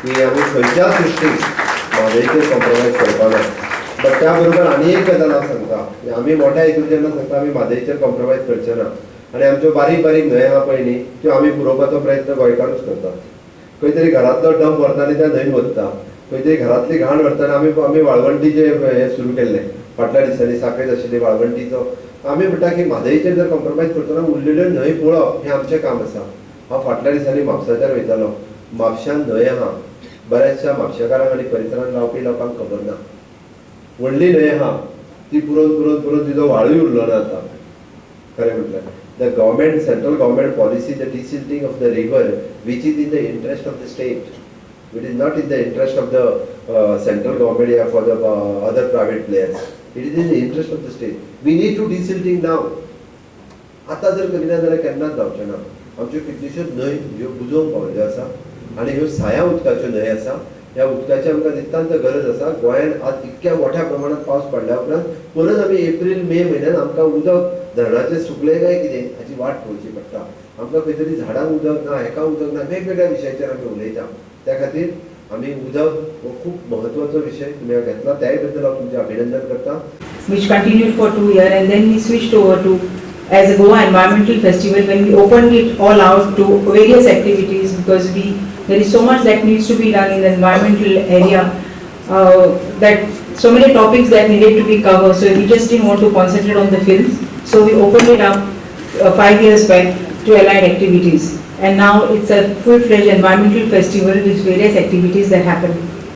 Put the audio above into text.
की आमी खंयच्या दृश्टीन म्हादईचेर कॉम्प्रोमायज करपाना. बट त्या बरोबर आनी एक गजाल हांव सांगता, आमी मोठ्या हितून जेन्ना सांगता आमी म्हादईचेर कॉम्प्रोमायज करचे ना, आनी आमच्यो बारीक बारीक न्हंय आहा पळय न्ही त्यो आमी पुरोवपाचो प्रयत्न गोंयकारूच करता. खंय तरी घरांतलो डंप व्हरता आनी त्या न्हंयन वता, खंय तरी घरांतली घाण व्हरतना आमी वाळवंटीचे हे सुरू केल्लें फाटल्या दिसांनी साखळीत आशिल्ली वाळवंटीचो. आमी म्हणटा की म्हादईचेर जर कॉम्प्रोमायज करतना उरलेल्यो न्हंय पळोवप हें आमचें काम आसा. हांव फाटल्या दिसांनी म्हापसाच्यान वयतालो. म्हापशान न्हंय आहा, बऱ्याचशा म्हापशेकारांक आनी परिसरांत रावपी लोकांक खबर ना. व्हडली न्हंय आहा ती पुरोवन पुरोवन पुरोवन तिजो वाळूय उरलो ना आतां. खरें म्हटल्यार the government, central government policy, the desilting of the river, which is in the interest of the state, it is not in the interest of the central government or for the other private players. It is in the interest of the state. We need to desilting now. आता जर करिना जाल्यार केन्नाच जावचें ना. आमच्यो कितल्योश्योच न्हंय ह्यो बुजोवंक पावल्यो आसा आनी ह्यो साया उदकाच्यो न्हंय आसा. ह्या उदकाची आमकां नितांत गरज आसा. गोंयांत आज इतक्या मोठ्या प्रमाणात पावस पडल्या उपरांत परत आमी एप्रील मे म्हयन्यात आमकां उदक धरणाचें सुकलें काय कितें हाची वाट पळोवची पडटा. आमकां खंय तरी झाडांक उदक ना, हेका उदक ना, वेगवेगळ्या विशयाचेर आमी उलयता. त्या खातीर आमी उदक हो खूब म्हत्वाचो विशय तुमी घेतला, त्याय बद्दल हांव तुमचें अभिनंदन करता. Which continued for 2 years, and then we switched over to as a Goa Environmental Festival, when we opened it all out to various activities, because there is so much that needs to be done in the environmental area, that so many topics that needed to be covered. So we just didn't want to concentrate on the films. So we opened it up 5 years back to allied activities, and now it's a full-fledged environmental festival with various activities that happen.